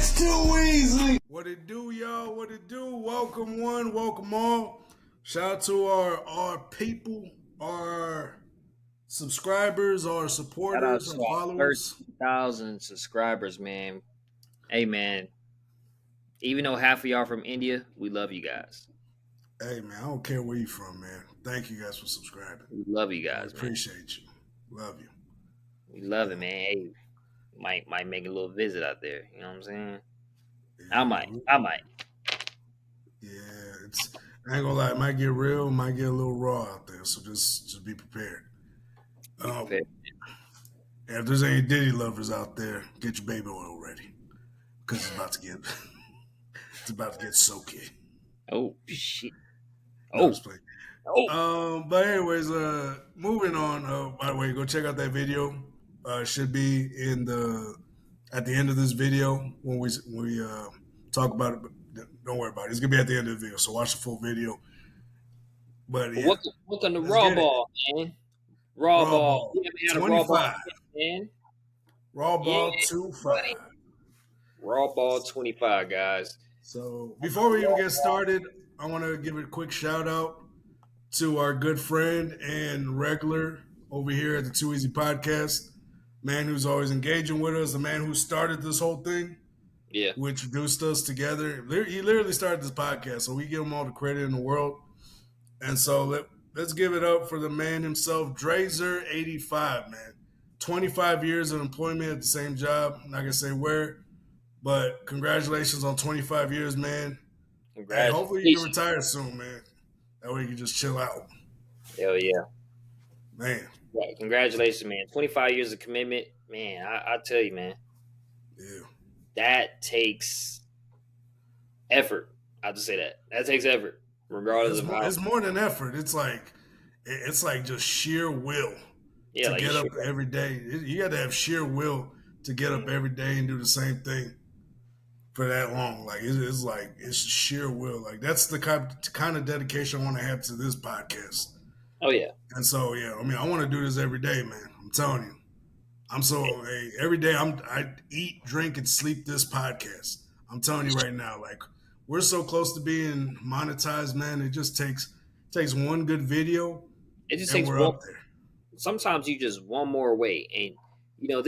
It's too easy. What it do, y'all? What it do? Welcome one, welcome all. Shout out to our people, our subscribers, our Shout out supporters, to our our followers. 13,000 subscribers, man. Hey, man. Even though half of y'all from India, we love you guys. Hey, man, I don't care where you from, man. Thank you guys for subscribing. We love you I guys, man. appreciate you. Love you. We love it, man. Hey, might make a little visit out there. You know what I'm saying? Yeah, I might. Yeah, I ain't gonna lie, it might get real, might get a little raw out there. So just be prepared. Be prepared. And if there's any Diddy lovers out there, get your baby oil ready. Because it's about to get soaky. Oh shit. No, just playing. Oh. But anyways, moving on. By the way, go check out that video. Should be at the end of this video when we talk about it. But don't worry about it. It's gonna be at the end of the video. So watch the full video. But yeah, Welcome to Raw Ball, man. Raw Ball. We haven't had a Raw Ball yet, man. Raw Ball 25. Raw Ball 25, guys. So before we even get started, I want to give a quick shout out to our good friend and regular over here at the Too Easy Podcast, man who's always engaging with us, the man who started this whole thing, who introduced us together. He literally started this podcast, so we give him all the credit in the world. And so let's give it up for the man himself, RAYZOR 85, man. 25 years of employment at the same job. I'm not going to say where, but congratulations on 25 years, man. Hey, hopefully you can retire soon, man. That way you can just chill out. Hell yeah. Man. Yeah, congratulations, man. 25 years of commitment. Man, I tell you, man. Yeah. That takes effort. I have to say that. That takes effort. Regardless of how. It's more than effort. It's like just sheer will to get up every day. You got to have sheer will to get up every day and do the same thing for that long. Like it's sheer will. Like that's the kind of dedication I want to have to this podcast. Oh yeah. And so yeah, I mean I want to do this every day, man. I'm telling you. Every day I eat, drink, and sleep this podcast. I'm telling you right now, like we're so close to being monetized, man. It just takes one good video. It just takes one. Sometimes you just one more way, and you know,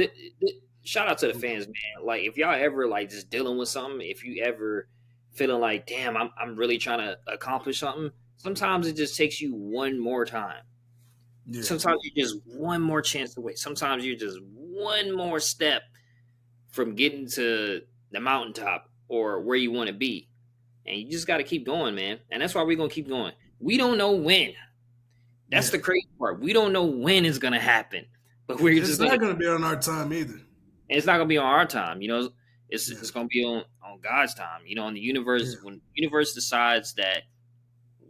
shout out to the fans, man. Like if y'all ever like just dealing with something, if you ever feeling like, damn, I'm really trying to accomplish something. Sometimes it just takes you one more time. Yeah. Sometimes you're just one more chance away. Sometimes you're just one more step from getting to the mountaintop or where you want to be. And you just got to keep going, man. And that's why we're going to keep going. We don't know when. That's the crazy part. We don't know when it's going to happen. But it's not going to be on our time either. And it's not going to be on our time. You know, it's going to be on God's time. You know, in the universe, when the universe decides that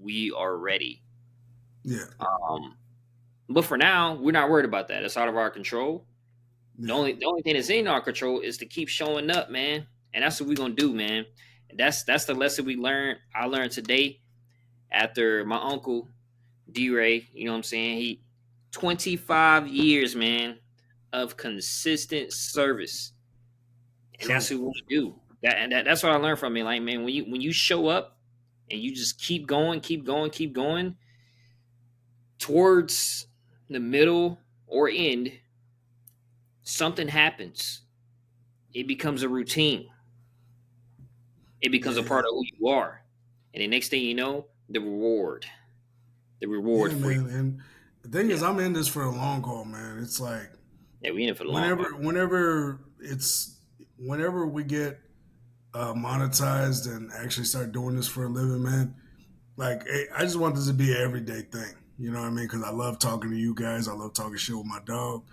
we are ready. Yeah. But for now, we're not worried about that. It's out of our control. Yeah. The only thing that's in our control is to keep showing up, man. And that's what we're going to do, man. That's the lesson I learned today after my uncle D-Ray, you know what I'm saying? He 25 years, man, of consistent service. And that's what we want to do. That's what I learned from him. Like, man, when you show up and you just keep going towards the middle or end, something happens. It becomes a routine. It becomes a part of who you are. And the next thing you know, the reward for you. And the thing is, I'm in this for a long haul, man. It's like we in it for the long haul. Whenever we get monetized and actually start doing this for a living, man, like I just want this to be an everyday thing. You know what I mean? Because I love talking to you guys. I love talking shit with my dog.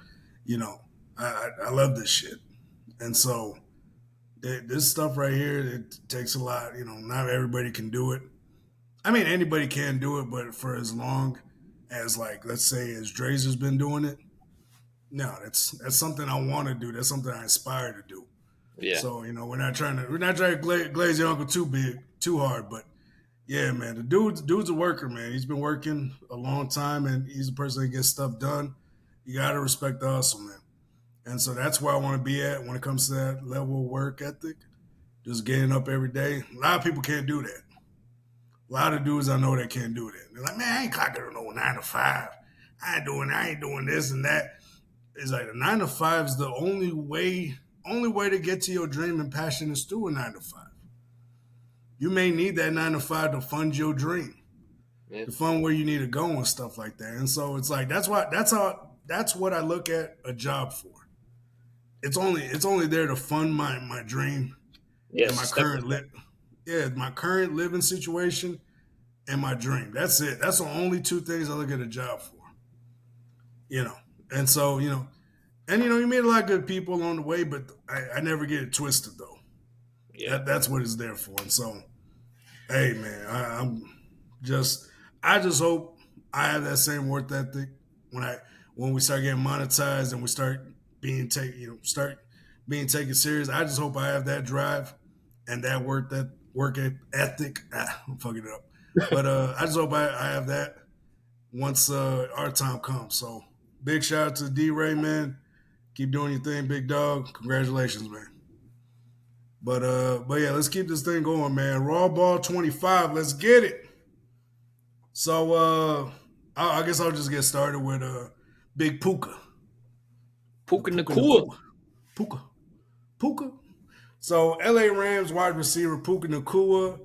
You know, I love this shit. And so this stuff right here, it takes a lot. You know, not everybody can do it. I mean, anybody can do it, but for as long as, like, let's say, as RAYZOR's been doing it, no, that's something I want to do. That's something I aspire to do. Yeah. So, you know, we're not trying to glaze your uncle too hard, but yeah, man, the dude's a worker, man. He's been working a long time, and he's a person that gets stuff done. You got to respect the hustle, man. And so that's where I want to be at when it comes to that level of work ethic. just getting up every day. A lot of people can't do that. A lot of dudes I know that can't do that. They're like, man, I ain't clocking no 9 to 5. I ain't doing this and that. It's like a 9 to 5 is the only way to get to your dream and passion is through a 9 to 5. You may need that 9 to 5 to fund your dream, Yeah. to fund where you need to go and stuff like that. And so it's like that's what I look at a job for. It's only there to fund my dream and Yes. my Step. my current living situation and my dream. That's it. That's the only two things I look at a job for. You know. And so, you meet a lot of good people along the way, but I never get it twisted though. Yeah. That's what it's there for. And so, hey man, I just hope I have that same work ethic when we start getting monetized and we start being taken serious. I just hope I have that drive and that work ethic. I'm fucking it up, but I just hope I have that once our time comes. So big shout out to D-Ray, man. Keep doing your thing, big dog. Congratulations, man. But yeah, let's keep this thing going, man. Raw Ball 25, let's get it. So I guess I'll just get started with Big Puka. PukaNacua. Puka. So LA Rams wide receiver PukaNacua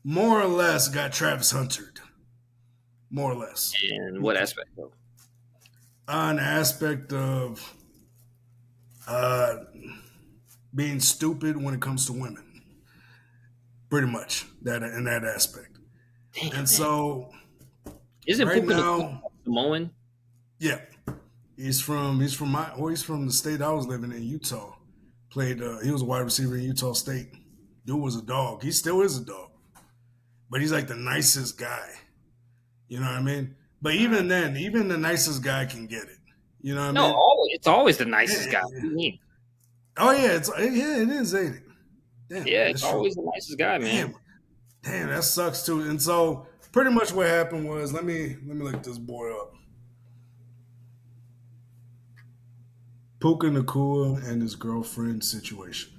more or less got Travis Huntered. More or less. And what aspect though? An aspect of being stupid when it comes to women. Pretty much that in that aspect. Damn, and man. So isn't right Puka now, Samoan? Yeah, he's from the state I was living in, Utah. He was a wide receiver in Utah State. Dude was a dog. He still is a dog, but he's like the nicest guy. You know what I mean? But even then, even the nicest guy can get it. You know what I mean? It's always the nicest guy. What do you mean? Oh yeah, it is, ain't it? Damn, yeah, it's always the nicest guy, man. Damn, that sucks too. And so pretty much what happened was, let me look this boy up. PukaNacua and his girlfriend situation.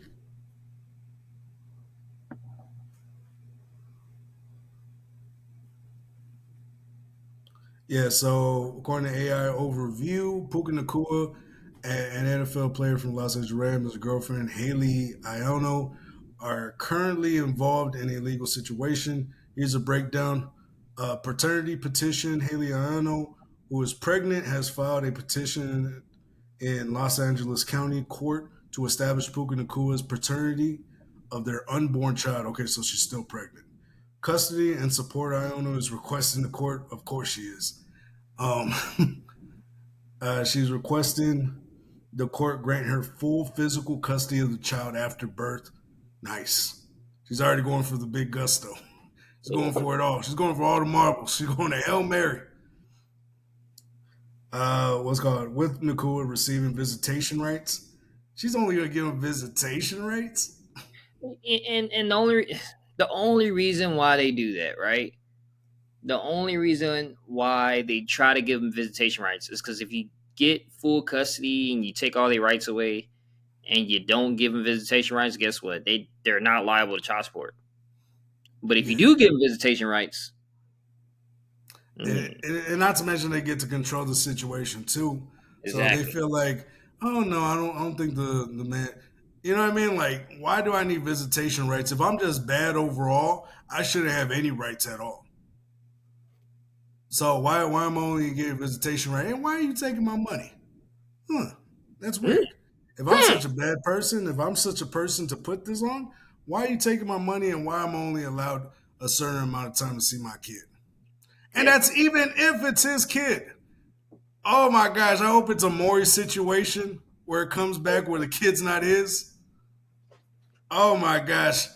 Yeah, so according to AI Overview, PukaNacua, an NFL player from Los Angeles Rams, his girlfriend Haley Iono, are currently involved in a legal situation. Here's a breakdown. Paternity petition. Haley Iono, who is pregnant, has filed a petition in Los Angeles County Court to establish PukaNacua's paternity of their unborn child. Okay, so she's still pregnant. Custody and support. Iono is requesting the court. Of course she is. She's requesting the court grant her full physical custody of the child after birth. Nice. She's already going for the big gusto. She's going for it all. She's going for all the marbles. She's going to Hail Mary. With Nacua receiving visitation rights. She's only going to give him visitation rights. And the only reason why they do that, right? The only reason why they try to give them visitation rights is because if you get full custody and you take all their rights away and you don't give them visitation rights, guess what? They're not liable to child support. But if you do give them visitation rights, and not to mention they get to control the situation too. Exactly. So they feel like, oh no, I don't think the man. You know what I mean? Like, why do I need visitation rights? If I'm just bad overall, I shouldn't have any rights at all. So why am I only getting visitation right? And why are you taking my money? That's weird. If I'm such a bad person, if I'm such a person to put this on, why are you taking my money and why I'm only allowed a certain amount of time to see my kid? And that's even if it's his kid. Oh my gosh, I hope it's a Maury situation where it comes back where the kid's not his. Oh my gosh.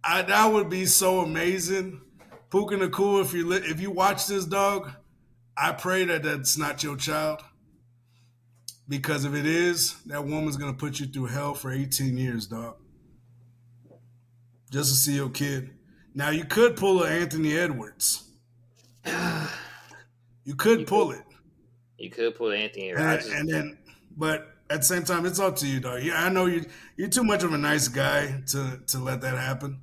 That would be so amazing. PukaNacua, if you watch this, dog, I pray that that's not your child. Because if it is, that woman's going to put you through hell for 18 years, dog. Just to see your kid. Now, you could pull an Anthony Edwards. You could pull it. You could pull Anthony Edwards. But at the same time, it's up to you, dog. Yeah, I know you're too much of a nice guy to let that happen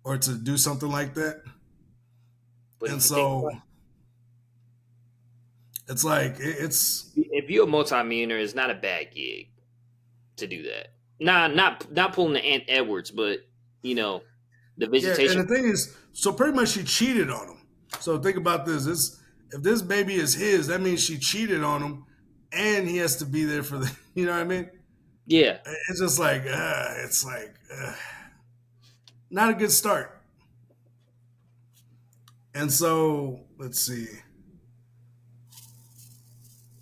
or to do something like that. But And if you think so about it's like it's it, if you're a multimillionaire, it's not a bad gig to do that. Nah, not pulling the Ant Edwards, but you know, the yeah. And visitation. the thing is, so pretty much she cheated on him. So think about this. If this baby is his, that means she cheated on him, and he has to be there for the. You know what I mean? Yeah. It's just like not a good start. And so let's see.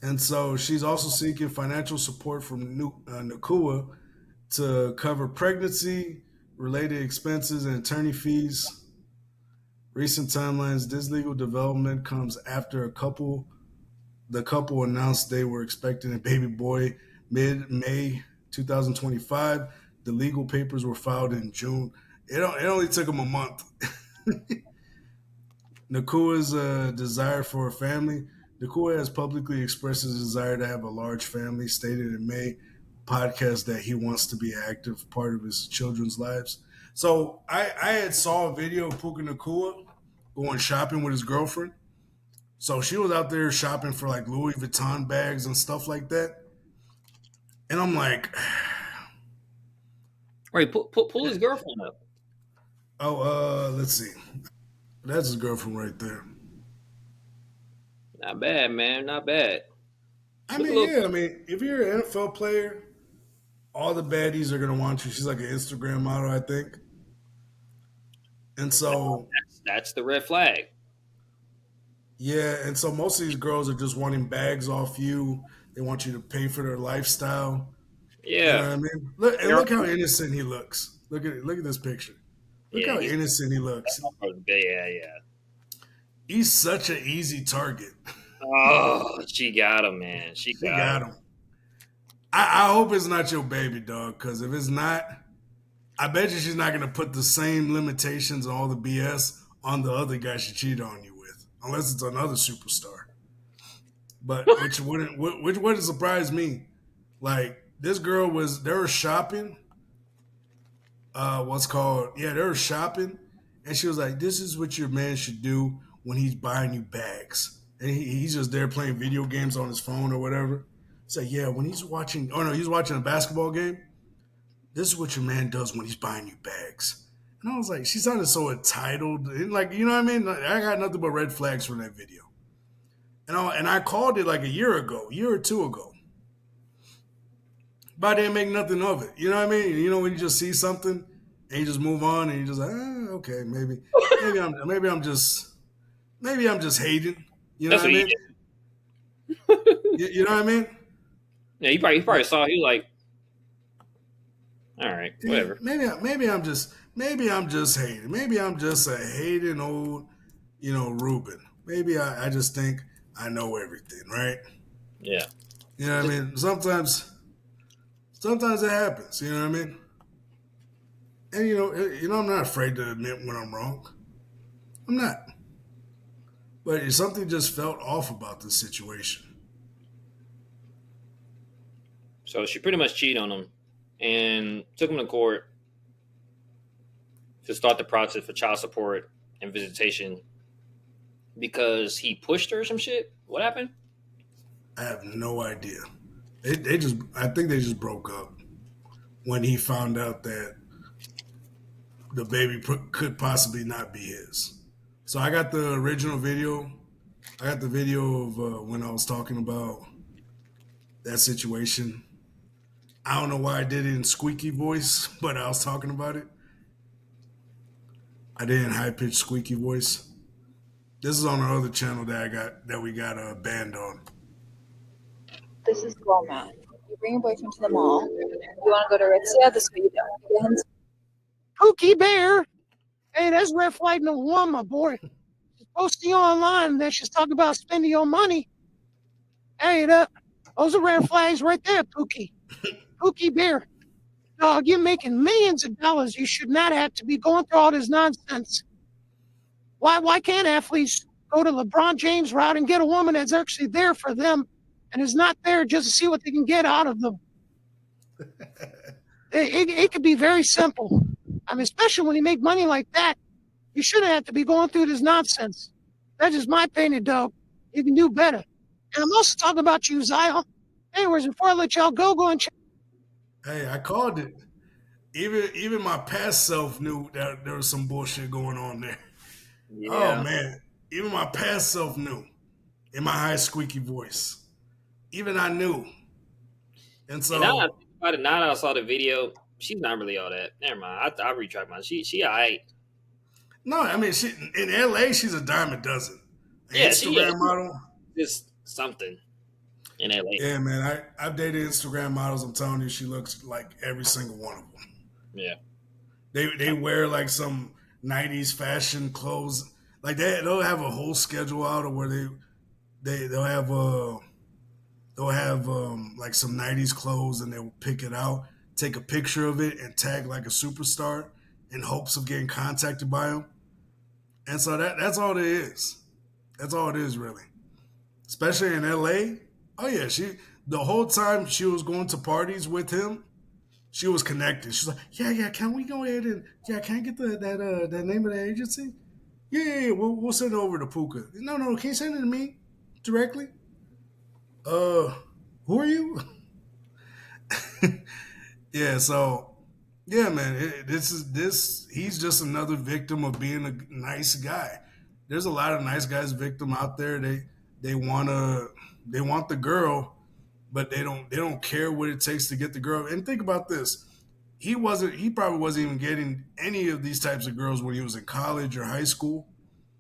And so she's also seeking financial support from Nacua to cover pregnancy related expenses and attorney fees. Recent timelines. This legal development comes after the couple announced they were expecting a baby boy mid-May 2025. The legal papers were filed in June. It only took them a month. Nakua's desire for a family. Nakua has publicly expressed his desire to have a large family, stated in May podcast that he wants to be an active part of his children's lives. So I had saw a video of PukaNacua going shopping with his girlfriend. So she was out there shopping for like Louis Vuitton bags and stuff like that. And I'm like, Right, pull his girlfriend up. oh, let's see. That's his girlfriend right there. Not bad, man. Not bad. I Look a mean, little. yeah, I mean, if you're an NFL player, all the baddies are gonna want you. She's like an Instagram model, I think. And so That's the red flag. yeah, and so most of these girls are just wanting bags off you. They want you to pay for their lifestyle. You know Yeah. what I mean? Look and look how innocent he looks. Look at this picture. Look Yeah. how He's. innocent he looks. Yeah. Yeah. He's such an easy target. Oh, she got him, man. She She got him. got him. I hope it's not your baby, dog, because if it's not, I bet you she's not going to put the same limitations and all the BS on the other guy she cheated on you with, unless it's another superstar. But which wouldn't surprise me. Like this girl they were shopping. What's called they were shopping, and she was like, "This is what your man should do when he's buying you bags." And he's just there playing video games on his phone or whatever. It's like, yeah, when he's watching, oh no, he's watching a basketball game. This is what your man does when he's buying you bags. And I was like, she sounded so entitled. And like, you know what I mean? Like, I got nothing but red flags from that video. And I called it like a year or two ago. But I didn't make nothing of it. You know what I mean? You know when you just see something and you just move on and you just like, okay, maybe I'm just hating. You know That's what I what he mean? did. You know what I mean? Yeah, he probably saw. He like, all right, whatever. Maybe I'm just hating. Maybe I'm just a hating old, Ruben. Maybe I just think I know everything, right? Yeah. You know what I mean? Sometimes it happens. You know what I mean? And I'm not afraid to admit when I'm wrong. I'm not. But something just felt off about this situation. So she pretty much cheated on him and took him to court to start the process for child support and visitation because he pushed her or some shit. What happened? I have no idea. I think they just broke up when he found out that the baby could possibly not be his. So I got the original video. I got the video of when I was talking about that situation. I don't know why I did it in squeaky voice, but I was talking about it. I did in high pitched squeaky voice. This is on our other channel that we got banned on. This is Roma. You bring your boyfriend to the mall. You want to go to Ritzia? This is what you do. Pookie Bear. Hey, that's red flag number one, my boy. She's posting online that she's talking about spending your money. Hey, those are red flags right there, Pookie. Pookie Bear. Dog, you're making millions of dollars. You should not have to be going through all this nonsense. Why can't athletes go to LeBronJames route and get a woman that's actually there for them and is not there just to see what they can get out of them. It could be very simple. I mean, especially when you make money like that, you shouldn't have to be going through this nonsense. That's just my opinion, dog. You can do better. And I'm also talking about you, Zion. Anyways, before I let y'all go and check. Hey, I called it. Even my past self knew that there was some bullshit going on there. Yeah. Oh man, even my past self knew in my high squeaky voice. Even I knew. And so now that I saw the video, she's not really all that. Never mind. I retract mine. She alright. no, I mean she in LA she's a dime a dozen. An Yeah, Instagram model. Just something in LA. Yeah, man. I've dated Instagram models. I'm telling you, she looks like every single one of them. Yeah. They wear like some 90s fashion clothes. Like they'll have a whole schedule out of where they'll have like some 90s clothes and they'll pick it out, take a picture of it and tag like a superstar in hopes of getting contacted by them. And so that's all it is. That's all it is really. Especially in LA. Oh yeah, the whole time she was going to parties with him, she was connected. She's like, yeah, can we go ahead and can I get that name of the agency? Yeah, we'll send it over to Puka. No, can you send it to me directly? Who are you? Yeah, so yeah, man, he's just another victim of being a nice guy. There's a lot of nice guys victim out there. They want the girl, but they don't care what it takes to get the girl. And think about this. He probably wasn't even getting any of these types of girls when he was in college or high school.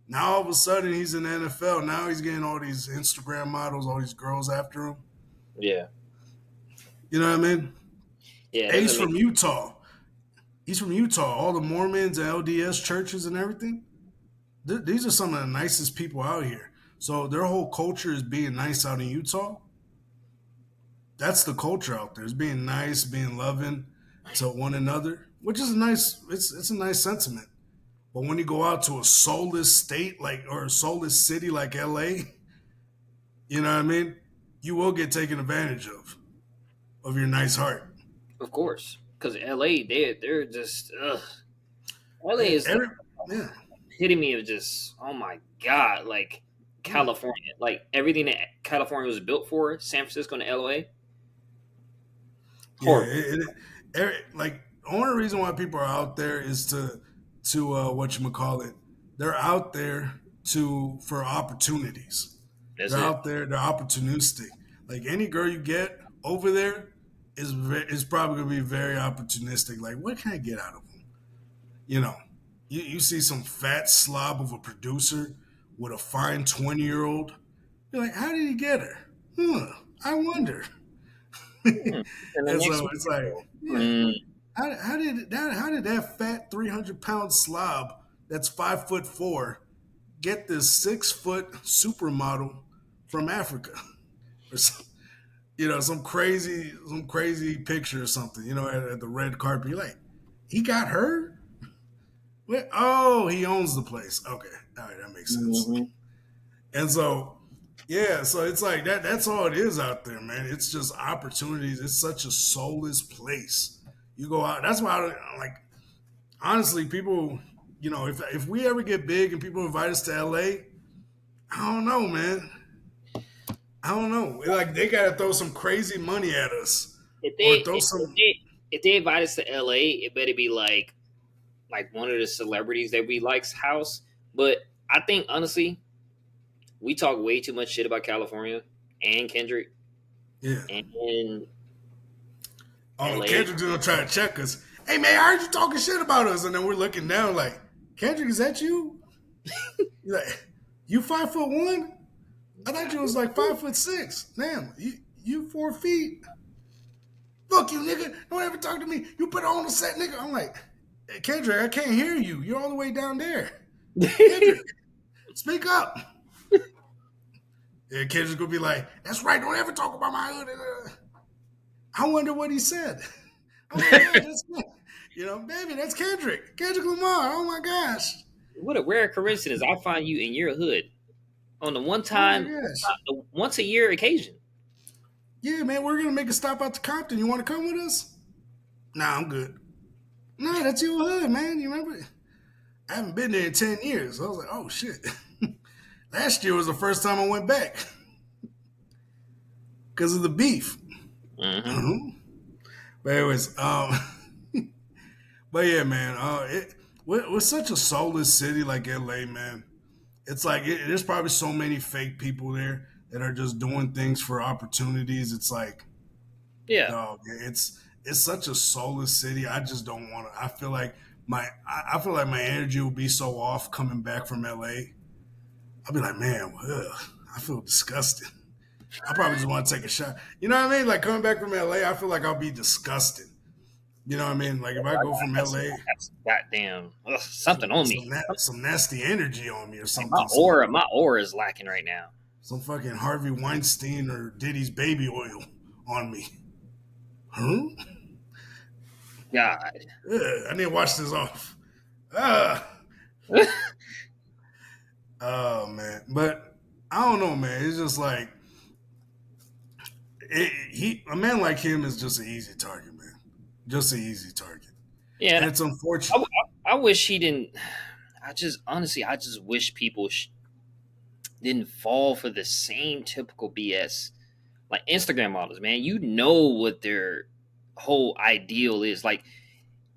Now all of a sudden he's in the NFL. Now he's getting all these Instagram models, all these girls after him. Yeah. You know what I mean? Yeah. He's from Utah. He's from Utah. All the Mormons and LDS churches and everything. These are some of the nicest people out here. So their whole culture is being nice out in Utah. That's the culture out there. It's being nice, being loving to one another, which is it's a nice sentiment. But when you go out to a soulless state or a soulless city like LA, you know what I mean? You will get taken advantage of your nice heart. Of course. Because LA, they're just LA is epitome of just, oh my God, like California. Like everything that California was built for, San Francisco and LA. Horrible. Yeah, like the only reason why people are out there is to whatchamacallit. They're out there for opportunities. They're out there, they're opportunistic. Like any girl you get over there is probably gonna be very opportunistic. Like, what can I get out of them? You know, you see some fat slob of a producer with a fine 20-year-old. You're like, how did he get her? I wonder. And so it's like, how did that fat 300-pound slob that's 5'4" get this 6-foot supermodel from Africa? Or some crazy picture or something, at the red carpet. You're like, he got her? What? Oh, he owns the place. Okay. All right, that makes sense. Mm-hmm. And so, yeah, so it's like that's all it is out there, man. It's just opportunities. It's such a soulless place. You go out. That's why honestly, people, if we ever get big and people invite us to LA, I don't know, man. I don't know. Like, they got to throw some crazy money at us. If they invite us to LA, it better be like one of the celebrities that we like's house. But I think, honestly, we talk way too much shit about California and Kendrick. Yeah. And Kendrick's going to try to check us. Hey, man, I heard you talking shit about us. And then we're looking down like, Kendrick, is that you? You're like, you 5'1"? I thought you was like 5'6". Damn, you 4 feet. Fuck you, nigga. Don't ever talk to me. You put on the set, nigga. I'm like, hey, Kendrick, I can't hear you. You're all the way down there. Kendrick, speak up. Yeah, Kendrick's gonna be like, that's right. Don't ever talk about my hood. I wonder what he said. Oh my God, baby, that's Kendrick. Kendrick Lamar. Oh my gosh. What a rare coincidence. I find you in your hood. On the one time, once a year occasion. Yeah, man, we're gonna make a stop out to Compton. You want to come with us? Nah, I'm good. Nah, that's your hood, man. You remember? I haven't been there in 10 years. I was like, oh shit. Last year was the first time I went back because of the beef. Mm-hmm. But anyways, but yeah, man, we're such a soulless city like LA, man. It's like there's probably so many fake people there that are just doing things for opportunities. It's like, Yeah. dog, it's such a soulless city. I just don't want to. I feel like my energy will be so off coming back from LA. I'll be like, man, ugh, I feel disgusted. I probably just want to take a shot. You know what I mean? Like coming back from LA, I feel like I'll be disgusted. You know what I mean? Like if I go from LA, Goddamn, something on me. some nasty energy on me or something. My aura is lacking right now. Some fucking Harvey Weinstein or Diddy's baby oil on me. Huh? God. I need to wash this off. Oh man, but I don't know, man. It's just like a man like him is just an easy target, man. Just an easy target. Yeah, and it's unfortunate. I wish he didn't. I just wish people didn't fall for the same typical BS. Like Instagram models, man. You know what their whole ideal is. Like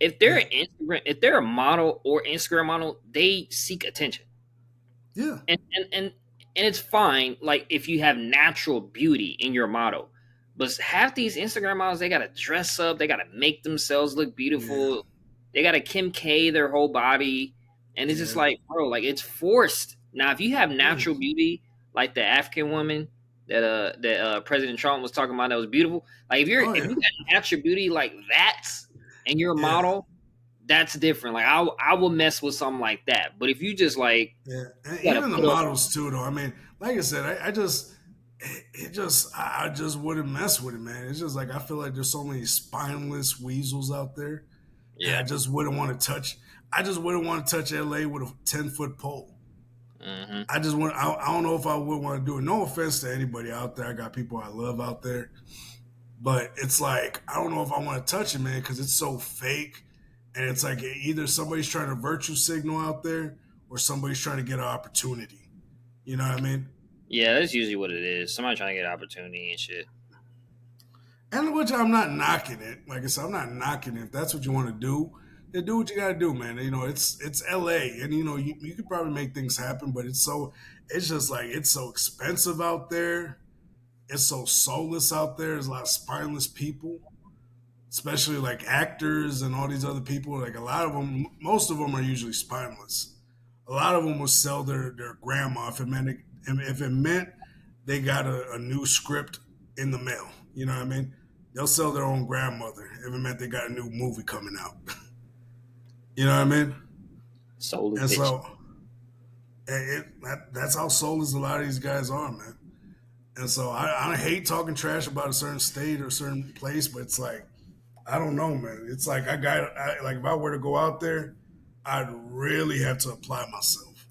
if they're if they're a model or Instagram model, they seek attention. Yeah. And it's fine, like if you have natural beauty in your model. But half these Instagram models, they gotta dress up, they gotta make themselves look beautiful, they gotta Kim K their whole body, and it's just like, bro, like it's forced. Now, if you have natural beauty, like the African woman that President Trump was talking about, that was beautiful. Like if you got natural beauty like that, and you're a model, that's different. Like I will mess with something like that. But if you just like, and even the models too, though. I mean, like I said, I just wouldn't mess with it, man. It's just like I feel like there's so many spineless weasels out there. Yeah, I just wouldn't want to touch. I just wouldn't want to touch LA with a 10-foot pole. Mm-hmm. I don't know if I would want to do it. No offense to anybody out there. I got people I love out there, but it's like I don't know if I want to touch it, man, because it's so fake. And it's like either somebody's trying to virtue signal out there or somebody's trying to get an opportunity. You know what I mean? Yeah, that's usually what it is. Somebody trying to get an opportunity and shit. And which I'm not knocking it. Like I said, I'm not knocking it. If that's what you want to do, then do what you got to do, man. You know, it's LA. And, you know, you could probably make things happen, but it's just like it's so expensive out there. It's so soulless out there. There's a lot of spineless people. Especially like actors and all these other people, like a lot of them, most of them are usually spineless. A lot of them will sell their grandma if it meant they got a new script in the mail. You know what I mean? They'll sell their own grandmother if it meant they got a new movie coming out. You know what I mean? Soulless. And so that's how soulless a lot of these guys are, man. And so I hate talking trash about a certain state or a certain place, but it's like, I don't know, man. It's like like if I were to go out there, I'd really have to apply myself.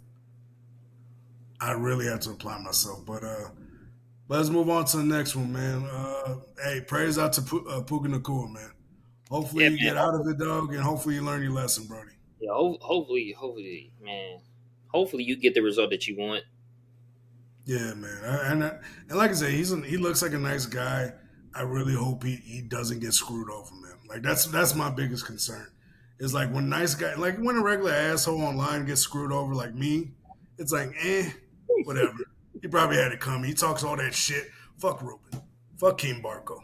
But let's move on to the next one, man. Hey, praise out to PukaNacua, man. Hopefully you get out of it, dog, and hopefully you learn your lesson, Brody. Yeah, hopefully, man. Hopefully you get the result that you want. Yeah, man. And like I said, he looks like a nice guy. I really hope he doesn't get screwed over, man. Like that's my biggest concern. Is like when nice guy, like when a regular asshole online gets screwed over, like me, it's like whatever. He probably had it coming. He talks all that shit. Fuck Ruben. Fuck King Barco.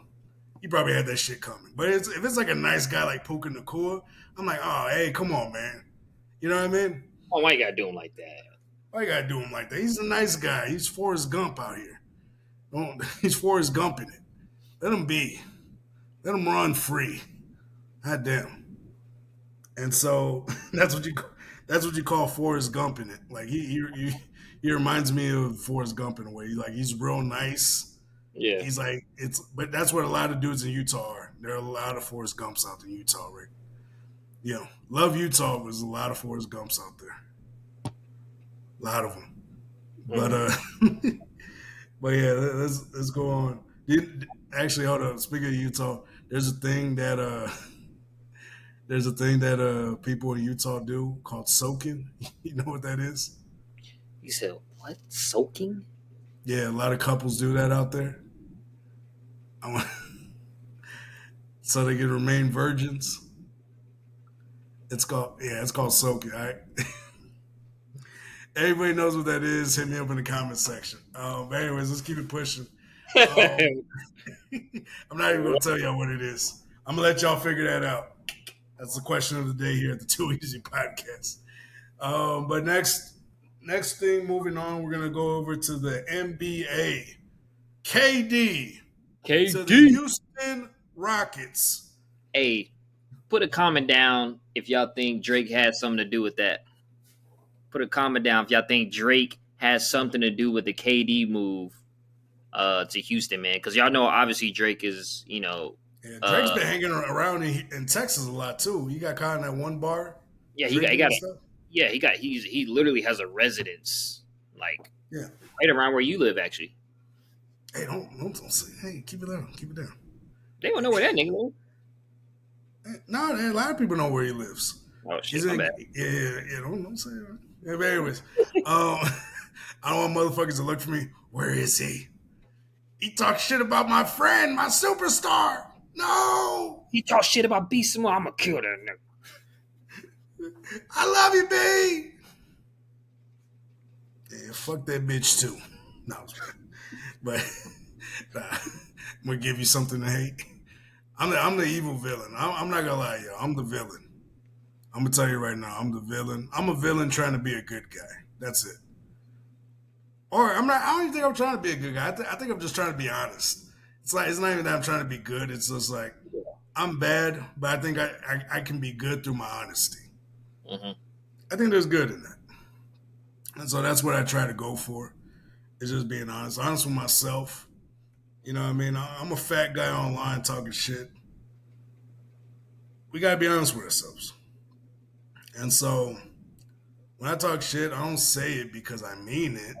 He probably had that shit coming. But if it's like a nice guy like PukaNacua, I'm like, oh, hey, come on, man. You know what I mean? Oh, why you gotta do him like that? Why you gotta do him like that? He's a nice guy. He's Forrest Gump out here. He's Forrest Gumping it. Let him be. Let him run free. God damn. And so that's what you call Forrest Gump in it. Like he reminds me of Forrest Gump in a way. He's real nice. Yeah. He's like but that's what a lot of dudes in Utah are. There are a lot of Forrest Gumps out in Utah, right? You know, Love Utah was a lot of Forrest Gumps out there. A lot of them. But but yeah, let's go on. Actually, hold up. Speaking of Utah, there's a thing that people in Utah do called soaking. You know what that is? You said what? Soaking? Yeah, a lot of couples do that out there. So they can remain virgins. It's called soaking. All right. Everybody knows what that is. Hit me up in the comment section. Anyways, let's keep it pushing. I'm not even going to tell y'all what it is. I'm going to let y'all figure that out. That's the question of the day here at the Too Easy Podcast. But next thing, moving on, we're going to go over to the NBA. KD to the Houston Rockets. Hey, put a comment down if y'all think Drake has something to do with that. Put a comment down if y'all think Drake has something to do with the KD move to Houston, man. Because y'all know, obviously, Drake is, Yeah, Drake's been hanging around in Texas a lot, too. He got caught in that one bar. Yeah, he literally has a residence, like, right around where you live, actually. Hey, don't say. Hey, keep it down. Keep it down. They don't know where that nigga lives. No, a lot of people know where he lives. Oh shit, my bad. Yeah, don't say that. Yeah, but anyways, I don't want motherfuckers to look for me. Where is he? He talks shit about my friend, my superstar. No. He talk shit about B. Simone. I'ma kill that nigga. I love you, B. Yeah, fuck that bitch too. No, but I'm gonna give you something to hate. I'm the evil villain. I'm not gonna lie, y'all. I'm the villain. I'm gonna tell you right now. I'm the villain. I'm a villain trying to be a good guy. That's it. Or I'm not. I don't even think I'm trying to be a good guy. I think I'm just trying to be honest. It's not even that I'm trying to be good. It's just like I'm bad, but I think I can be good through my honesty. Mm-hmm. I think there's good in that, and so that's what I try to go for. Is just being honest with myself. You know what I mean? I'm a fat guy online talking shit. We gotta be honest with ourselves. And so when I talk shit, I don't say it because I mean it.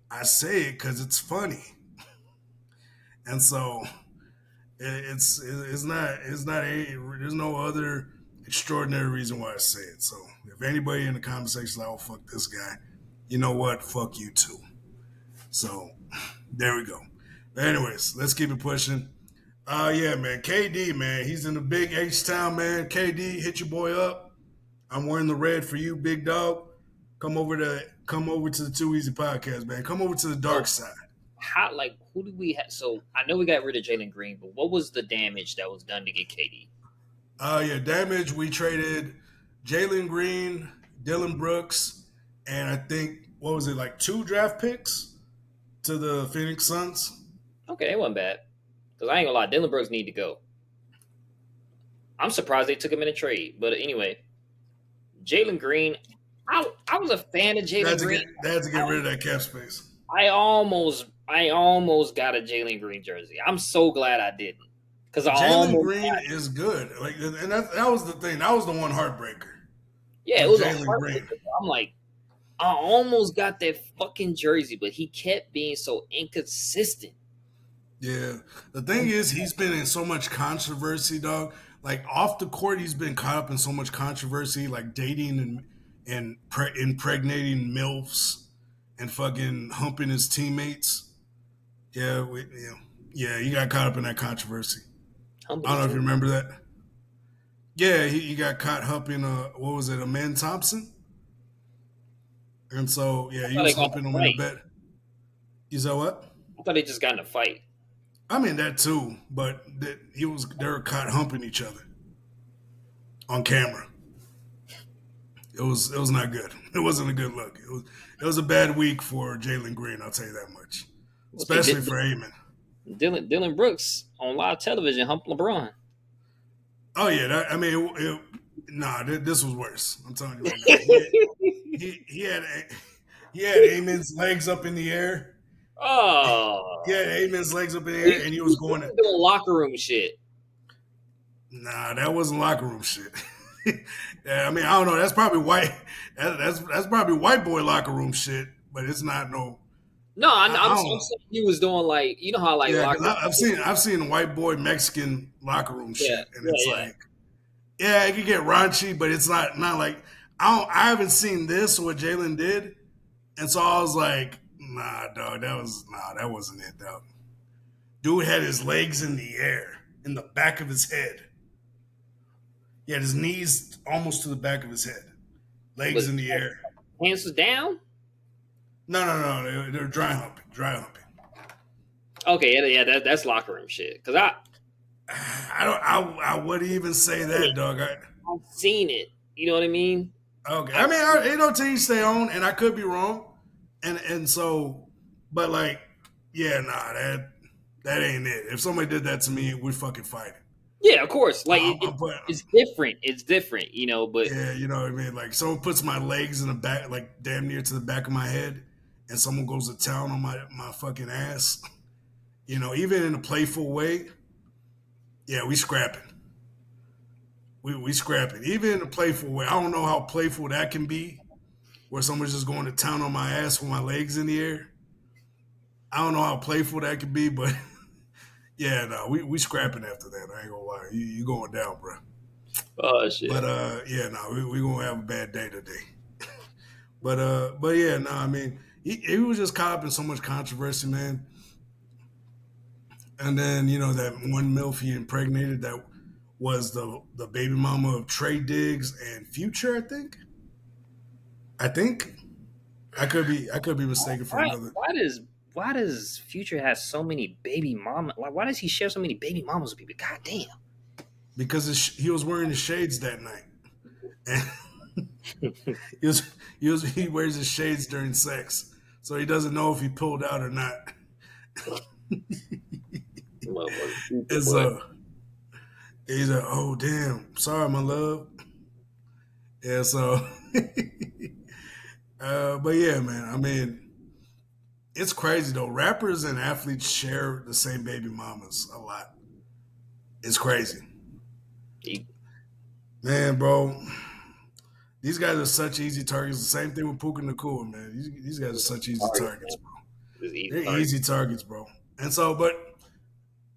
I say it because it's funny. And so there's no other extraordinary reason why I say it. So if anybody in the comment section is like, oh, fuck this guy, you know what? Fuck you too. So there we go. But anyways, let's keep it pushing. Yeah, man. KD, man. He's in the big H-Town, man. KD, hit your boy up. I'm wearing the red for you, big dog. Come over to the Too Easy Podcast, man. Come over to the dark side. Who do we have? So I know we got rid of Jalen Green, but what was the damage that was done to get KD? Damage. We traded Jalen Green, Dylan Brooks, and I think, what was it, like 2 draft picks to the Phoenix Suns. Okay, it wasn't bad. Because I ain't gonna lie, Dylan Brooks need to go. I'm surprised they took him in a trade. But anyway, Jalen Green, I was a fan of Jalen Green. They had to get rid of that cap space. I almost got a Jalen Green jersey. I'm so glad I didn't. Because Jalen Green is good. Like, and that was the thing. That was the one heartbreaker. Yeah, it was Jalen Green. I'm like, I almost got that fucking jersey, but he kept being so inconsistent. Yeah. The thing is, he's been in so much controversy, dog. Like, off the court, he's been caught up in so much controversy, like dating and impregnating MILFs and fucking humping his teammates. Yeah, he got caught up in that controversy. I don't know if you remember that. Yeah, he got caught humping, what was it, amenthompson? And so, yeah, he was humping him in the bed. You said what? I thought they just got in a fight. I mean, that too, but they were caught humping each other on camera. It was not good. It wasn't a good look. It was a bad week for Jalen Green, I'll tell you that much. Especially for Ayton. Dylan Brooks on live television humped LeBron. Oh yeah, this was worse. I'm telling you right now. He had Ayton's legs up in the air. Oh, he had Ayton's legs up in the air, and he was going doing locker room shit. Nah, that wasn't locker room shit. Yeah, I mean, I don't know. That's probably white. That's probably white boy locker room shit. But it's not no. No, I'm don't. saying he was doing like you know how like Yeah, because locker. I've seen white boy Mexican locker room Yeah, shit, and yeah, it's yeah. like, yeah, it could get raunchy, but it's not like I haven't seen this what Jalen did, and so I was like, nah, dog, that wasn't it, dog. Dude had his legs in the air, in the back of his head. He had his knees almost to the back of his head, legs Was in the air. hands was down. No, they're dry humping, dry humping. Okay, yeah, that's locker room shit. Cause I wouldn't even say that, dog. I've seen it. You know what I mean? Okay, I've you know, to each their own, and I could be wrong, and so, but like, yeah, nah, that ain't it. If somebody did that to me, we'd fucking fight it. Yeah, of course. Like I'm put, it's different. It's different, you know. But yeah, you know what I mean. Like someone puts my legs in the back, like damn near to the back of my head, and someone goes to town on my fucking ass. You know, even in a playful way, yeah, we scrapping. We scrapping. Even in a playful way. I don't know how playful that can be, where someone's just going to town on my ass with my legs in the air. I don't know how playful that could be, but yeah, no, we scrapping after that. I ain't gonna lie. You going down, bro. oh shit. But yeah, no, we gonna have a bad day today. But yeah, no, I mean, he was just caught up in so much controversy, man. And then you know that one MILF he impregnated that was the baby mama of Trey Diggs and Future, I think. I could be mistaken for another. Why does Future have so many baby mama? Like why does he share so many baby mamas with people? God damn. Because he was wearing his shades that night. And he wears his shades during sex, so he doesn't know if he pulled out or not. And so he's like, "Oh damn, sorry, my love." Yeah, so, but yeah, man. I mean, it's crazy though. Rappers and athletes share the same baby mamas a lot. It's crazy, man, bro. These guys are such easy targets. The same thing with PukaNacua, man. These guys are such easy targets, bro. They're easy targets, bro. And so, but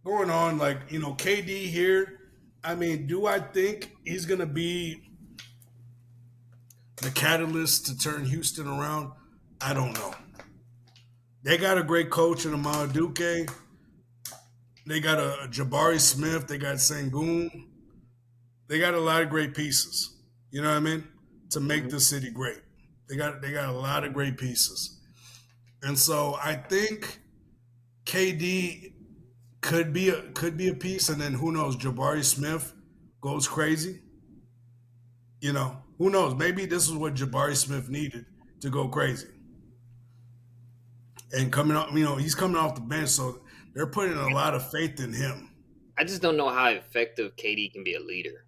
going on, like, you know, KD here, I mean, do I think he's going to be the catalyst to turn Houston around? I don't know. They got a great coach in Amal Duque. They got a Jabari Smith. They got Sengun. They got a lot of great pieces. You know what I mean? To make the city great. They got a lot of great pieces. And so I think KD could be a piece, and then who knows? Jabari Smith goes crazy. You know, who knows? Maybe this is what Jabari Smith needed to go crazy. And coming out, you know, he's coming off the bench, so they're putting a lot of faith in him. I just don't know how effective KD can be a leader.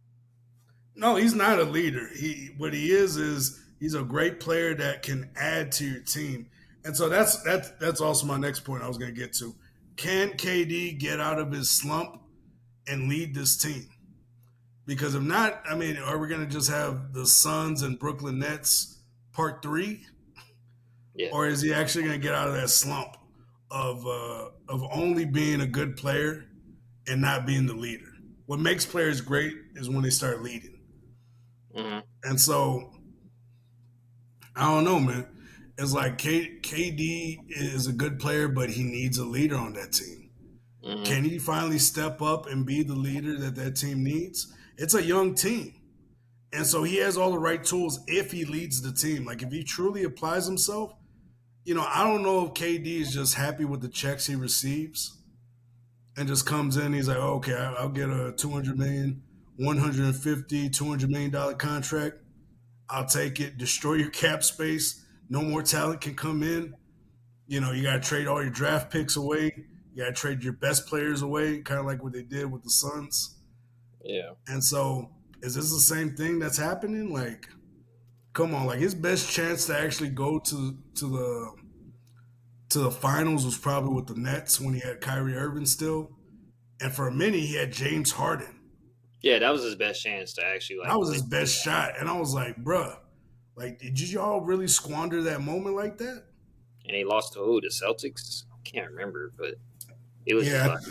No, he's not a leader. What he is he's a great player that can add to your team. And so that's also my next point I was going to get to. Can KD get out of his slump and lead this team? Because if not, I mean, are we going to just have the Suns and Brooklyn Nets part 3? Yeah. Or is he actually going to get out of that slump of only being a good player and not being the leader? What makes players great is when they start leading. Mm-hmm. And so, I don't know, man. It's like KD is a good player, but he needs a leader on that team. Mm-hmm. Can he finally step up and be the leader that team needs? It's a young team. And so he has all the right tools if he leads the team. Like if he truly applies himself, you know, I don't know if KD is just happy with the checks he receives and just comes in. He's like, oh, okay, I'll get a $200 million, $150, $200 million contract. I'll take it. Destroy your cap space. No more talent can come in. You know, you got to trade all your draft picks away. You got to trade your best players away, kind of like what they did with the Suns. Yeah. And so, is this the same thing that's happening? Like, come on, like his best chance to actually go to the finals was probably with the Nets when he had Kyrie Irving still, and for a minute he had James Harden. Yeah, that was his best chance to actually. That was his best shot, and I was like, bruh, like, did y'all really squander that moment like that? and they lost to who? The Celtics? I can't remember, but it was just Yeah, like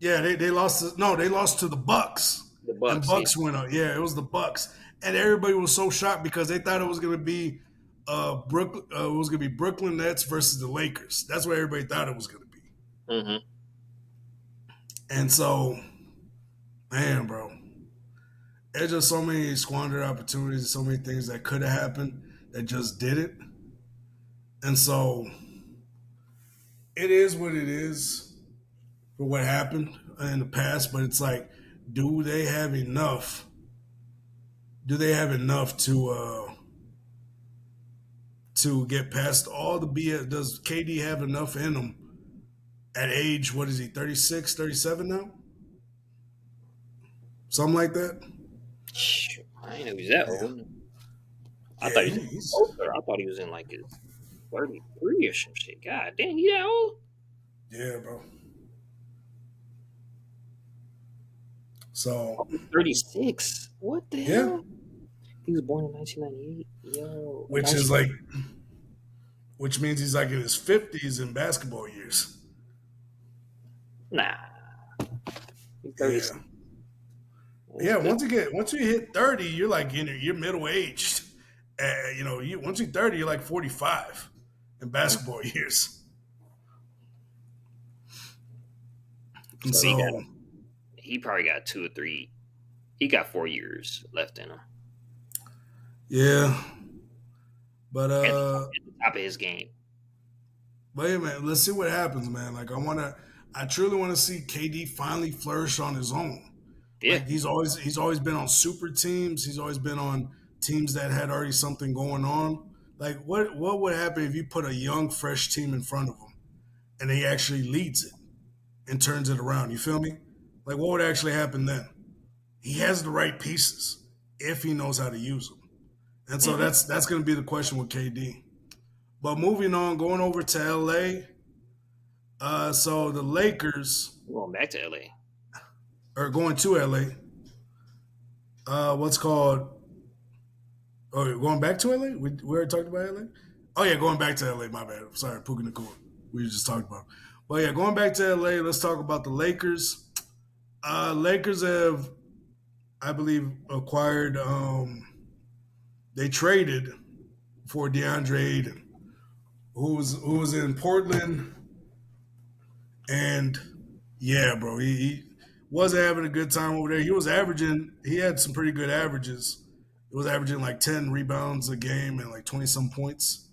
yeah. They lost. They lost to the Bucks, the and Bucks. Yeah. Bucks went up. Yeah, it was the Bucks, and everybody was so shocked because they thought it was going to be Brooklyn. It was going to be Brooklyn Nets versus the Lakers. That's what everybody thought it was going to be. Mm-hmm. And so, man, bro, there's just so many squandered opportunities, so many things that could have happened that just didn't. And so, it is what it is for what happened in the past. But it's like, do they have enough? Do they have enough to get past all the BS? Does KD have enough in him at age, what is he, 36, 37 now? Something like that? I didn't know he was that Yeah. old. I Yeah, thought he was he's older. I thought he was in like his 33 or some shit. God damn, he that old? yeah, bro. So 36. What the yeah, hell? He was born in 1998. Yo. which is like, which means he's like in his 50s in basketball years. Nah. He's Yeah. 36. Yeah, once you hit 30, you're like you're middle aged. Once you're 30, you're like 45 in basketball years. And So he probably got 2 or 3. He got 4 years left in him. Yeah, but At the top of his game. but yeah, man, let's see what happens, man. Like I truly want to see KD finally flourish on his own. Yeah. Like he's always been on super teams. He's always been on teams that had already something going on. Like what would happen if you put a young, fresh team in front of him and he actually leads it and turns it around? You feel me? Like what would actually happen then? He has the right pieces if he knows how to use them. And so that's going to be the question with KD. But moving on, going over to LA. So the Lakers Going back to LA. are going to LA. What's called? Oh, going back to LA? We already talked about LA? Oh, yeah, going back to LA. My bad. Sorry, PukaNacua. We just talked about it. But yeah, going back to LA, let's talk about the Lakers. Lakers have, I believe, acquired, they traded for DeAndre Ayton, who was in Portland. And yeah, bro, he wasn't having a good time over there. He had some pretty good averages. He was averaging like 10 rebounds a game and like 20-some points.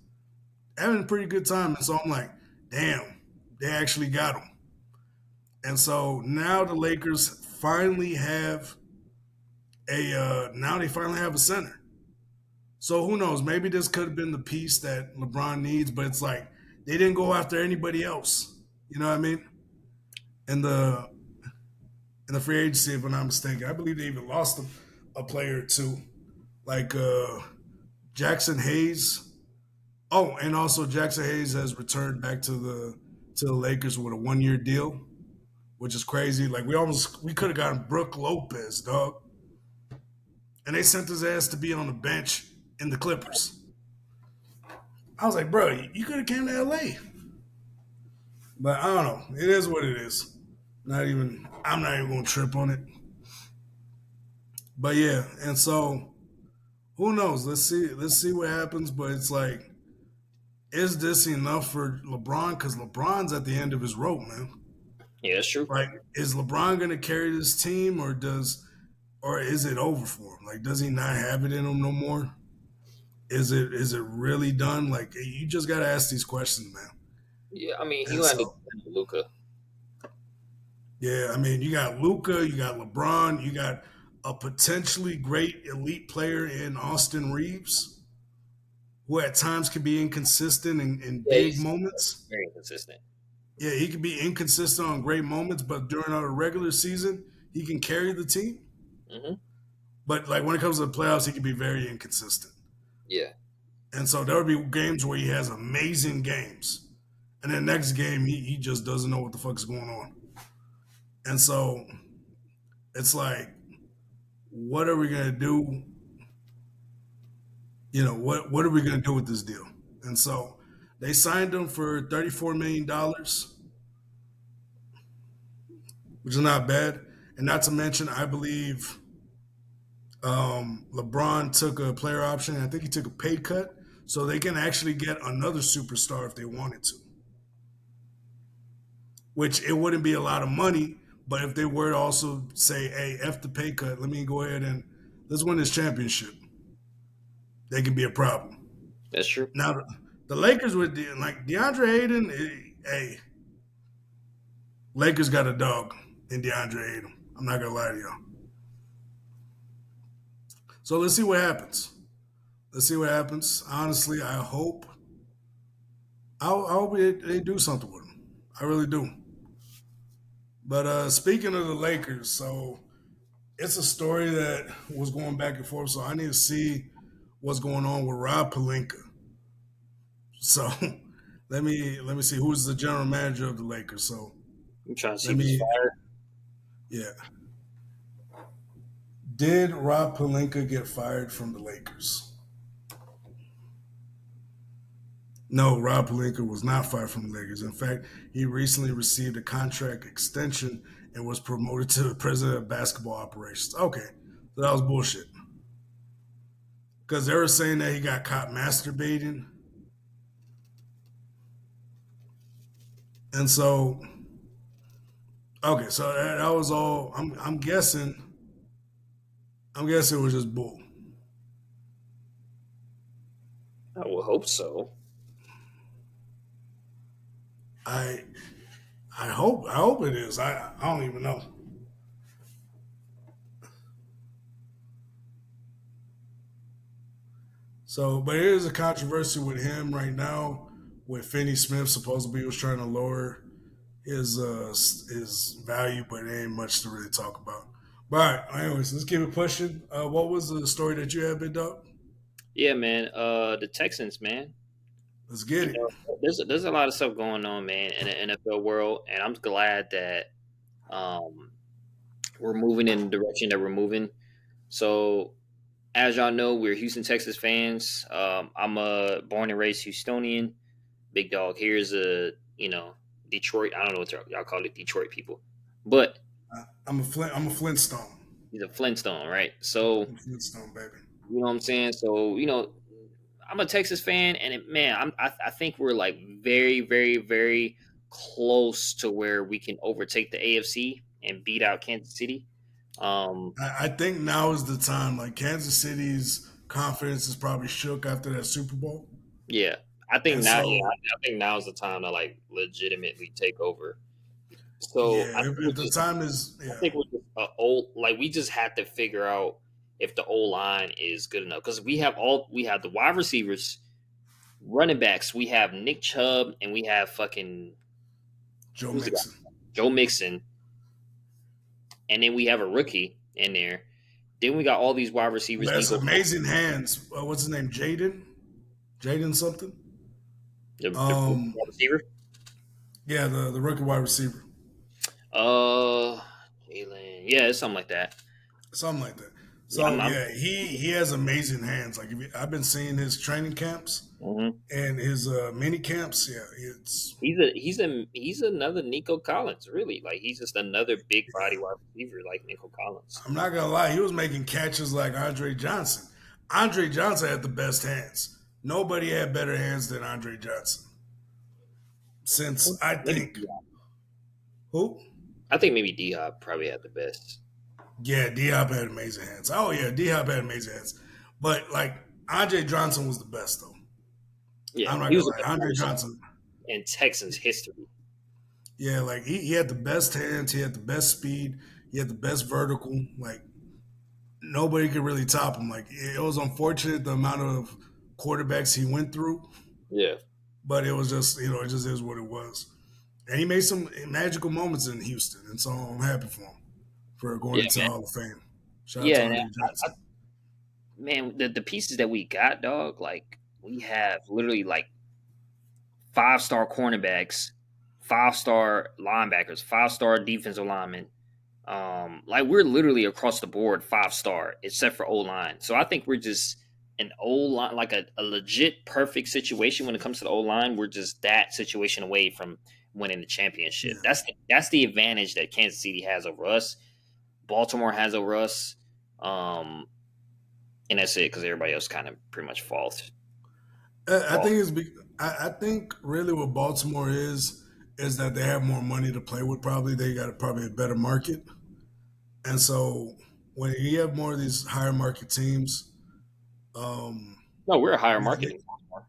Having a pretty good time. And so I'm like, damn, they actually got him. And so now the Lakers finally have a center. So who knows? Maybe this could have been the piece that LeBron needs, but it's like they didn't go after anybody else. You know what I mean? In the free agency, if I'm not mistaken, I believe they even lost a player or two, like Jackson Hayes. Oh, and also Jackson Hayes has returned back to the Lakers with a 1-year deal, which is crazy. Like we could have gotten Brook Lopez, dog, and they sent his ass to be on the bench in the Clippers. I was like, bro, you could have came to LA. But I don't know. It is what it is. I'm not even gonna trip on it. But yeah, and so who knows? Let's see what happens. But it's like, is this enough for LeBron? Because LeBron's at the end of his rope, man. Yeah, that's true. Like, is LeBron gonna carry this team, or is it over for him? Like, does he not have it in him no more? Is it really done? Like, you just gotta ask these questions, man. Yeah, I mean, he went to Luka. Yeah, I mean, you got Luka, you got LeBron, you got a potentially great elite player in Austin Reeves, who at times can be inconsistent in big moments. Very inconsistent. Yeah, he can be inconsistent on great moments, but during a regular season, he can carry the team. Mm-hmm. But like when it comes to the playoffs, he can be very inconsistent. Yeah. And so there will be games where he has amazing games. And then next game, he just doesn't know what the fuck is going on. And so it's like, what are we going to do? You know, what are we going to do with this deal? And so They signed him for $34 million, which is not bad. And not to mention, I believe LeBron took a player option. I think he took a pay cut, so they can actually get another superstar if they wanted to. Which it wouldn't be a lot of money, but if they were to also say, "Hey, f the pay cut, let me go ahead and let's win this championship," they could be a problem. That's true. Now, the Lakers with like DeAndre Ayton, hey, Lakers got a dog in DeAndre Ayton. I'm not gonna lie to y'all. So let's see what happens. Let's see what happens. Honestly, I hope they do something with him. I really do. But speaking of the Lakers, so it's a story that was going back and forth. So I need to see what's going on with Rob Pelinka. So let me see who's the general manager of the Lakers. So I'm trying to see who's fired. Yeah. Did Rob Pelinka get fired from the Lakers? No, Rob Pelinka was not fired from the Lakers. In fact, he recently received a contract extension and was promoted to the president of basketball operations. Okay, so that was bullshit. Because they were saying that he got caught masturbating. And so, okay, so that was all. I'm guessing it was just bull. I would hope so. I hope it is. I don't even know. So, but here's a controversy with him right now. With Finney Smith, supposedly he was trying to lower his value, but it ain't much to really talk about. But all right, anyways, let's keep it pushing. What was the story that you had, Big Dog? Yeah, man. The Texans, man. Let's get it. There's a lot of stuff going on, man, in the NFL world, and I'm glad that we're moving in the direction that we're moving. So, as y'all know, we're Houston, Texas fans. I'm a born and raised Houstonian. Big Dog here's Detroit. I don't know what y'all call it, Detroit people, but I'm a Flintstone. He's a Flintstone, right? So I'm a Flintstone, baby. You know what I'm saying? So I'm a Texas fan, and I think we're like very, very, very close to where we can overtake the AFC and beat out Kansas City. I think now is the time. Like Kansas City's confidence is probably shook after that Super Bowl. Yeah, I think now. I think now is the time to like legitimately take over. So yeah, if the time is. Yeah. I think we're just we just have to figure out if the O line is good enough because we have the wide receivers, running backs. We have Nick Chubb and we have fucking Joe Mixon, and then we have a rookie in there. Then we got all these wide receivers. That's amazing hands. What's his name? Jaden something. The wide receiver. Yeah, the rookie wide receiver. Jalen. Yeah, it's something like that. So he has amazing hands. Like I've been seeing his training camps and his mini camps. Yeah, he's another Nico Collins. Really, like he's just another big body wide receiver like Nico Collins. I'm not gonna lie, he was making catches like Andre Johnson. Andre Johnson had the best hands. Nobody had better hands than Andre Johnson. Since I think who? I think maybe D-Hop probably had the best. Yeah, D-Hop had amazing hands. Oh, yeah, D-Hop had amazing hands. But, like, Andre Johnson was the best, though. Yeah, I'm not going to lie. Andre Johnson. In Texans history. Yeah, like, he had the best hands. He had the best speed. He had the best vertical. Like, nobody could really top him. Like, it was unfortunate the amount of quarterbacks he went through. Yeah. But it was just, it just is what it was. And he made some magical moments in Houston, and so I'm happy for him for going into the Hall of Fame. Shout out to Andre Johnson. Man, the pieces that we got, dog, like we have literally like 5-star cornerbacks, 5-star linebackers, 5-star defensive linemen. Like we're literally across the board 5-star, except for O-line. So I think we're just an old line, like a legit perfect situation when it comes to the old line. We're just that situation away from winning the championship. Yeah. That's the advantage that Kansas City has over us. Baltimore has over us. And that's it because everybody else kind of pretty much falls. I think I think really what Baltimore is that they have more money to play with. Probably they got probably a better market, and so when you have more of these higher market teams, no, we're a higher market than Baltimore.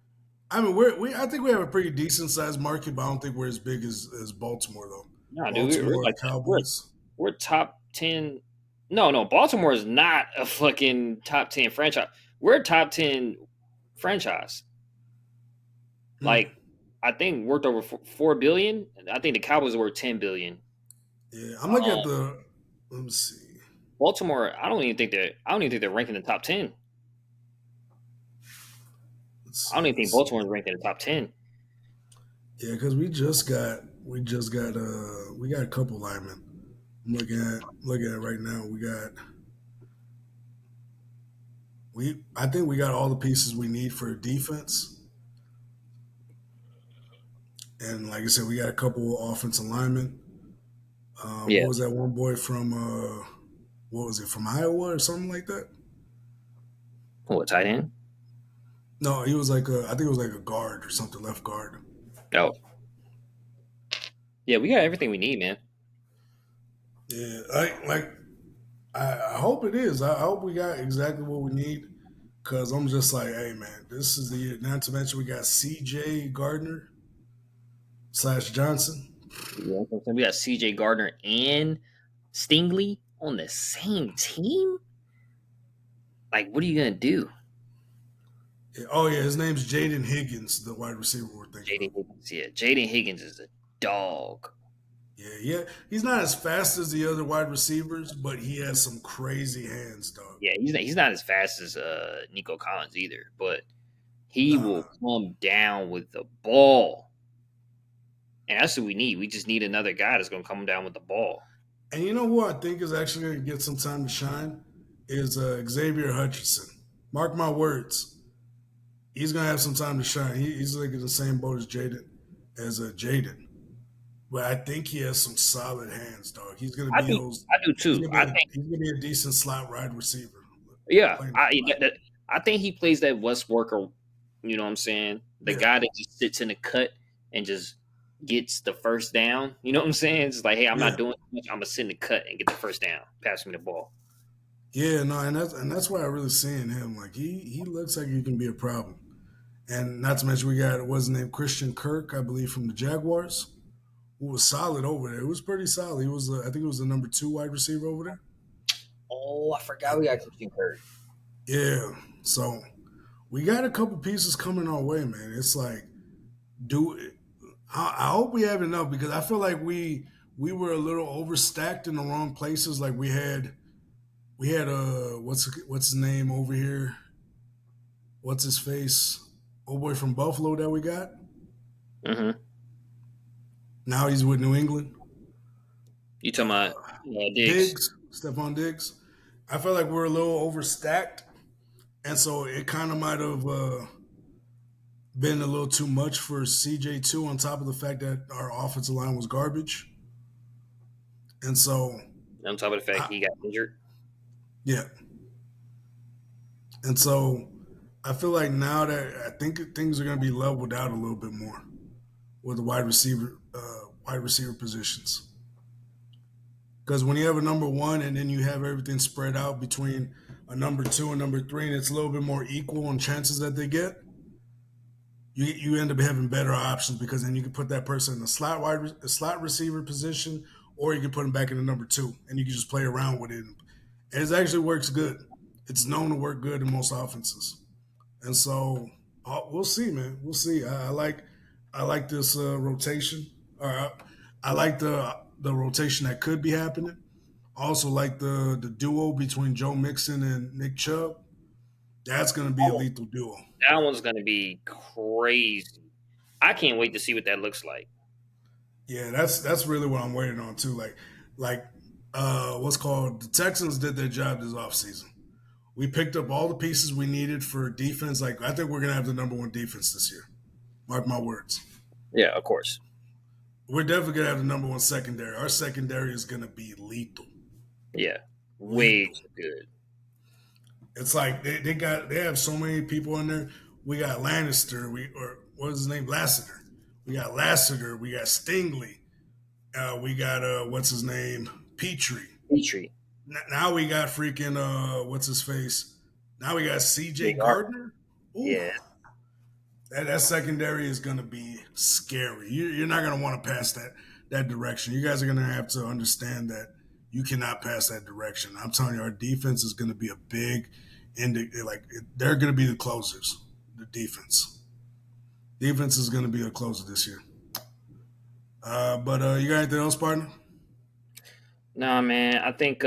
I mean, I think we have a pretty decent sized market, but I don't think we're as big as Baltimore though. No, Baltimore, dude, we're like Cowboys. We're top 10. No, Baltimore is not a fucking top 10 franchise. We're a top 10 franchise. Like, I think worth over $4 billion. I think the Cowboys are worth $10 billion. Yeah, I'm looking at the. Let me see. Baltimore, I don't even think they're ranked in the top 10. I don't even think Baltimore is ranked in the top 10. Yeah, because we got a couple linemen. I'm looking at it right now. I think we got all the pieces we need for defense. And like I said, we got a couple offensive linemen. What was that one boy from what was it, from Iowa or something like that? What, tight end? No, he was like I think it was like a guard or something, left guard. Oh. Yeah, we got everything we need, man. Yeah, I hope it is. I hope we got exactly what we need. Cause I'm just like, hey man, this is the year. Not to mention we got CJ Gardner / Johnson. Yeah, we got CJ Gardner and Stingley on the same team. Like, what are you gonna do? Yeah, oh yeah, his name's Jaden Higgins, the wide receiver we're thinking. Jaden Higgins is a dog. Yeah, he's not as fast as the other wide receivers, but he has some crazy hands, dog. Yeah, he's not as fast as Nico Collins either, but he will come down with the ball. And that's what we need. We just need another guy that's going to come down with the ball. And you know who I think is actually going to get some time to shine is Xavier Hutchinson. Mark my words. He's going to have some time to shine. He's like in the same boat as Jaden. But I think he has some solid hands, dog. He's going to be I do too. He's going to be a decent slot wide receiver. Yeah, I think he plays that Wes Worker. You know what I'm saying? The guy that just sits in the cut and just gets the first down. You know what I'm saying? It's like, hey, I'm not doing much. I'm gonna sit in the cut and get the first down. Pass me the ball. Yeah, no, and that's why I really seeing him. Like he looks like he can be a problem. And not to mention we got what's his name, Christian Kirk, I believe, from the Jaguars, who was solid over there. It was pretty solid. He was I think it was the number 2 wide receiver over there. Oh, I forgot we got Christian Kirk. Yeah, so we got a couple pieces coming our way, man. It's like, I hope we have enough because I feel like we were a little overstacked in the wrong places. Like we had what's his name over here? What's his face? Old boy from Buffalo that we got. Mm-hmm. Now he's with New England. You talking about Diggs? Stephon Diggs. I felt like we're a little overstacked, and so it kind of might have been a little too much for CJ2 on top of the fact that our offensive line was garbage. And so on top of the fact he got injured. Yeah. And so I feel like now that I think things are going to be leveled out a little bit more with the wide receiver positions. Because when you have a number 1 and then you have everything spread out between a number 2 and number 3, and it's a little bit more equal on chances that they get, you end up having better options because then you can put that person in the slot receiver position, or you can put them back in the number 2, and you can just play around with it. And it actually works good. It's known to work good in most offenses. And so we'll see, man. We'll see. I like this rotation. I like the rotation that could be happening. I also like the duo between Joe Mixon and Nick Chubb. That's going to be a lethal duo. That one's going to be crazy. I can't wait to see what that looks like. Yeah, that's really what I'm waiting on too. Like the Texans did their job this offseason. We picked up all the pieces we needed for defense. Like I think we're gonna have the number one defense this year. Mark my words. Yeah, of course. We're definitely gonna have the number one secondary. Our secondary is gonna be lethal. Yeah, way Lethal. too good. It's like they have so many people in there. We got Lannister. Or what is his name? Lassiter. We got Lassiter. We got Stingley. We got what's his name? Petrie. Petrie. Now we got freaking what's his face? Now we got C.J. Big Art. Gardner. Ooh. Yeah, That secondary is going to be scary. You're not going to want to pass that direction. You guys are going to have to understand that you cannot pass that direction. I'm telling you, our defense is going to be a big, they're going to be the closers. The defense is going to be a closer this year. But you got anything else, partner? nah, man. I think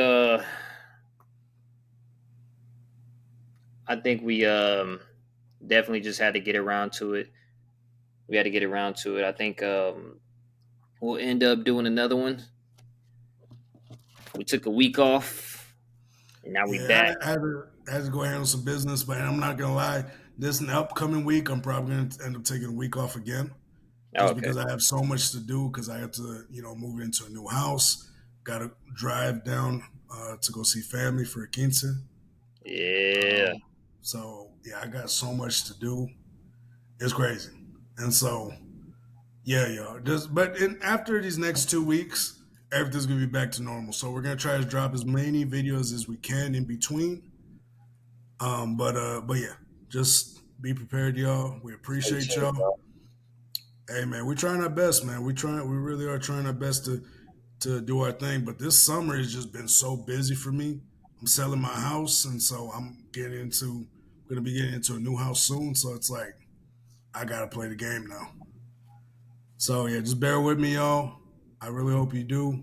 we definitely just had to get around to it. We had to get around to it. I think we'll end up doing another one. We took a week off, and now we back. I had to go handle some business, but I'm not going to lie. This upcoming week, I'm probably going to end up taking a week off again. Just because I have so much to do because I have to, move into a new house. Got to drive down to go see family for a quince. Yeah. So, yeah, I got so much to do. It's crazy. And so, yeah, y'all. After these next 2 weeks, everything's going to be back to normal. So we're going to try to drop as many videos as we can in between. But yeah, just be prepared, y'all. We appreciate y'all. Hey, man, we're trying our best, man. We really are trying our best to do our thing. But this summer has just been so busy for me. I'm selling my house, and so I'm going to be getting into a new house soon. So it's like, I got to play the game now. So, yeah, just bear with me, y'all. I really hope you do.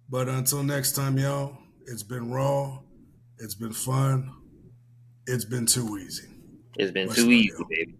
But until next time, y'all, it's been raw. It's been fun. It's been too easy. It's been too easy, baby.